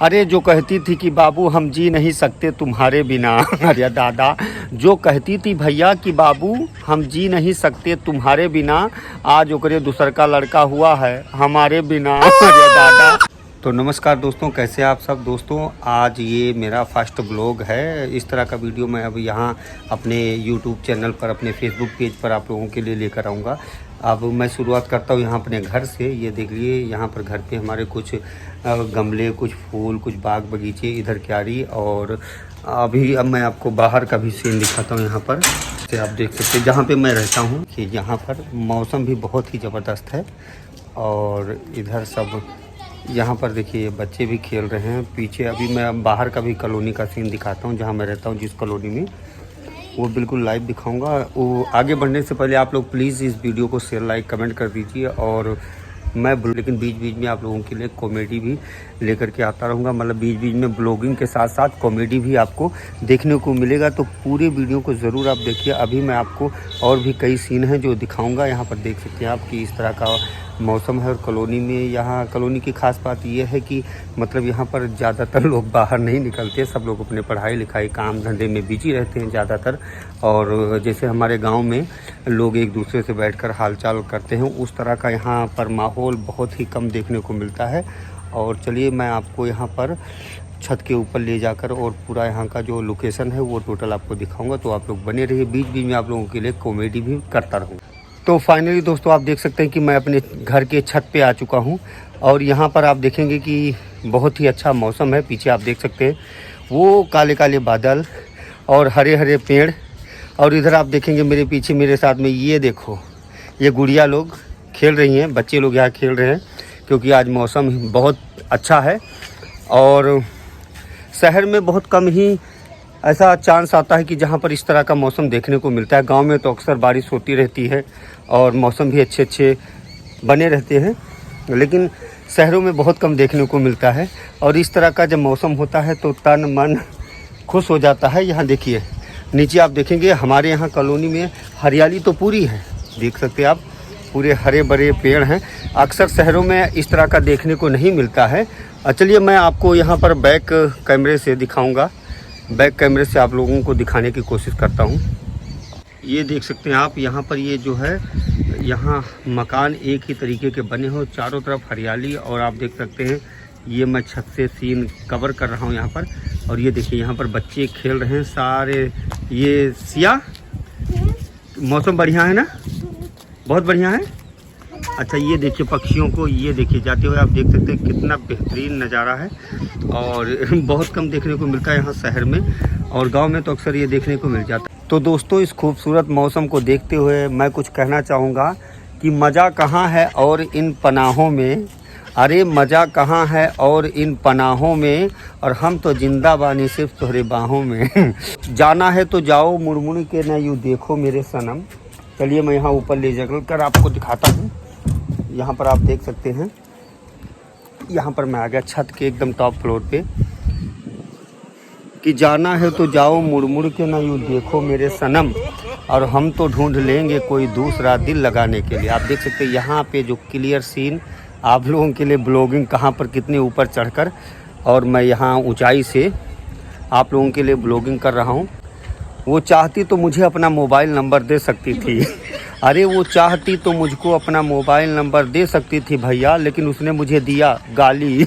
अरे जो कहती थी कि बाबू हम जी नहीं सकते तुम्हारे बिना। अरे दादा, जो कहती थी भैया कि बाबू हम जी नहीं सकते तुम्हारे बिना, आज ओकरे दूसर का लड़का हुआ है हमारे बिना। अरे दादा। तो नमस्कार दोस्तों, कैसे आप सब दोस्तों। आज ये मेरा फर्स्ट ब्लॉग है। इस तरह का वीडियो मैं अब यहाँ अपने YouTube चैनल पर, अपने फेसबुक पेज पर आप लोगों के लिए लेकर आऊँगा। अब मैं शुरुआत करता हूँ यहाँ अपने घर से। ये देख लिए, यहाँ पर घर पे हमारे कुछ गमले, कुछ फूल, कुछ बाग बगीचे, इधर क्यारी। और अभी अब मैं आपको बाहर का भी सीन दिखाता हूँ। यहाँ पर से आप देख सकते हैं जहाँ पे मैं रहता हूँ कि यहाँ पर मौसम भी बहुत ही ज़बरदस्त है। और इधर सब यहाँ पर देखिए बच्चे भी खेल रहे हैं पीछे। अभी मैं बाहर का भी कॉलोनी का सीन दिखाता हूँ जहाँ मैं रहता हूँ, जिस कॉलोनी में, वो बिल्कुल लाइव दिखाऊंगा। वो आगे बढ़ने से पहले आप लोग प्लीज़ इस वीडियो को शेयर, लाइक, कमेंट कर दीजिए। और मैं लेकिन बीच बीच में आप लोगों के लिए कॉमेडी भी लेकर के आता रहूँगा। मतलब बीच बीच में ब्लॉगिंग के साथ साथ कॉमेडी भी आपको देखने को मिलेगा, तो पूरे वीडियो को ज़रूर आप देखिए। अभी मैं आपको और भी कई सीन हैं जो दिखाऊंगा। यहाँ पर देख सकते हैं आप कि इस तरह का मौसम है। और कॉलोनी में, यहाँ कॉलोनी की खास बात यह है कि मतलब यहाँ पर ज़्यादातर लोग बाहर नहीं निकलते। सब लोग अपने पढ़ाई लिखाई, काम धंधे में बिजी रहते हैं ज़्यादातर। और जैसे हमारे गांव में लोग एक दूसरे से बैठकर हालचाल करते हैं, उस तरह का यहाँ पर माहौल बहुत ही कम देखने को मिलता है। और चलिए मैं आपको यहाँ पर छत के ऊपर ले जाकर और पूरा यहाँ का जो लोकेशन है वो टोटल आपको दिखाऊंगा। तो आप लोग बने रहिए, बीच बीच में आप लोगों के लिए कॉमेडी भी करता रहूँगा। तो फाइनली दोस्तों आप देख सकते हैं कि मैं अपने घर के छत पे आ चुका हूँ। और यहाँ पर आप देखेंगे कि बहुत ही अच्छा मौसम है। पीछे आप देख सकते हैं वो काले काले बादल और हरे हरे पेड़। और इधर आप देखेंगे मेरे पीछे, मेरे साथ में, ये देखो, ये गुड़िया लोग खेल रही हैं, बच्चे लोग यहाँ खेल रहे हैं क्योंकि आज मौसम बहुत अच्छा है। और शहर में बहुत कम ही ऐसा चांस आता है कि जहाँ पर इस तरह का मौसम देखने को मिलता है। गांव में तो अक्सर बारिश होती रहती है और मौसम भी अच्छे अच्छे बने रहते हैं, लेकिन शहरों में बहुत कम देखने को मिलता है। और इस तरह का जब मौसम होता है तो तन मन खुश हो जाता है। यहाँ देखिए नीचे आप देखेंगे हमारे यहाँ कॉलोनी में हरियाली तो पूरी है, देख सकते हैं आप, पूरे हरे भरे पेड़ हैं। अक्सर शहरों में इस तरह का देखने को नहीं मिलता है। चलिए मैं आपको यहाँ पर बैक कैमरे से दिखाऊँगा। बैक कैमरे से आप लोगों को दिखाने की कोशिश करता हूँ। ये देख सकते हैं आप, यहाँ पर ये जो है, यहाँ मकान एक ही तरीके के बने हो, चारों तरफ हरियाली। और आप देख सकते हैं ये मैं छत से सीन कवर कर रहा हूँ यहाँ पर। और ये देखिए यहाँ पर बच्चे खेल रहे हैं सारे। ये सिया, मौसम बढ़िया है ना, बहुत बढ़िया है। अच्छा ये देखिए पक्षियों को, ये देखिए जाते हुए आप देख सकते हैं कितना बेहतरीन नज़ारा है। और बहुत कम देखने को मिलता है यहाँ शहर में, और गांव में तो अक्सर ये देखने को मिल जाता है। तो दोस्तों इस खूबसूरत मौसम को देखते हुए मैं कुछ कहना चाहूँगा कि मज़ा कहाँ है और इन पनाहों में। अरे मज़ा कहाँ है और इन पनाहों में, और हम तो जिंदा बानी सिर्फ तोहरे बाहों में। जाना है तो जाओ, मुड़मुड़ के ना यूँ देखो मेरे सनम। चलिए मैं यहाँ ऊपर ले जाकर आपको दिखाता हूँ। यहाँ पर आप देख सकते हैं, यहाँ पर मैं आ गया छत के एकदम टॉप फ्लोर पे। कि जाना है तो जाओ, मुड़ के ना यूँ देखो मेरे सनम, और हम तो ढूंढ लेंगे कोई दूसरा दिल लगाने के लिए। आप देख सकते हैं यहाँ पे जो क्लियर सीन आप लोगों के लिए, ब्लॉगिंग कहाँ पर कितने ऊपर चढ़कर, और मैं यहाँ ऊंचाई से आप लोगों के लिए ब्लॉगिंग कर रहा हूँ। वो चाहती तो मुझे अपना मोबाइल नंबर दे सकती थी। अरे वो चाहती तो मुझको अपना मोबाइल नंबर दे सकती थी भैया, लेकिन उसने मुझे दिया गाली।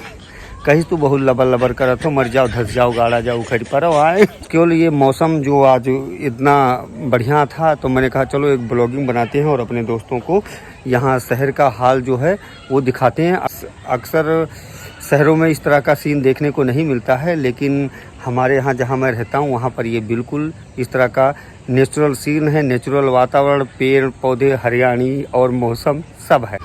कहीं तो बहुत लबर लबर कर तो मर जाओ, धस जाओ, गाड़ा जाओ, उखड़ पड़ो आए। केवल ये मौसम जो आज इतना बढ़िया था तो मैंने कहा चलो एक ब्लॉगिंग बनाते हैं और अपने दोस्तों को यहाँ शहर का हाल जो है वो दिखाते हैं। अक्सर शहरों में इस तरह का सीन देखने को नहीं मिलता है, लेकिन हमारे यहाँ जहाँ मैं रहता हूँ वहाँ पर ये बिल्कुल इस तरह का नेचुरल सीन है। नेचुरल वातावरण, पेड़ पौधे, हरियाली और मौसम सब है।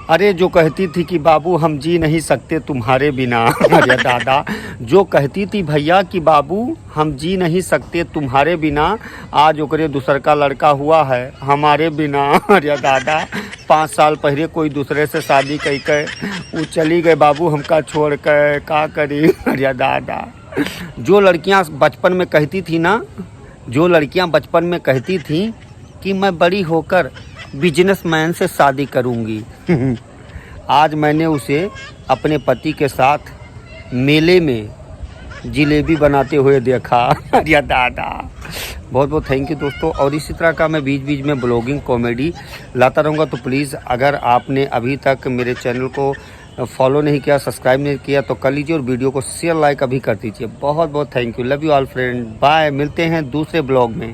अरे जो कहती थी कि बाबू हम जी नहीं सकते तुम्हारे बिना। अरे दादा, जो कहती थी भैया कि बाबू हम जी नहीं सकते तुम्हारे बिना, आज ओकरे दूसर का लड़का हुआ है हमारे बिना। अरे दादा, 5 साल पहले कोई दूसरे से शादी कई के वो चली गए बाबू हमका छोड़ कर, का करी। अरे दादा, जो लड़कियां बचपन में कहती थी ना, जो लड़कियां बचपन में कहती थी कि मैं बड़ी होकर बिजनेसमैन से शादी करूंगी, आज मैंने उसे अपने पति के साथ मेले में जिलेबी बनाते हुए देखा। अरे दादा, बहुत बहुत थैंक यू दोस्तों। और इसी तरह का मैं बीच बीच में ब्लॉगिंग कॉमेडी लाता रहूँगा, तो प्लीज़ अगर आपने अभी तक मेरे चैनल को फॉलो नहीं किया, सब्सक्राइब नहीं किया, तो कर लीजिए और वीडियो को शेयर लाइक अभी कर दीजिए। बहुत बहुत thank you. Love you all friend, bye. मिलते हैं दूसरे ब्लॉग में।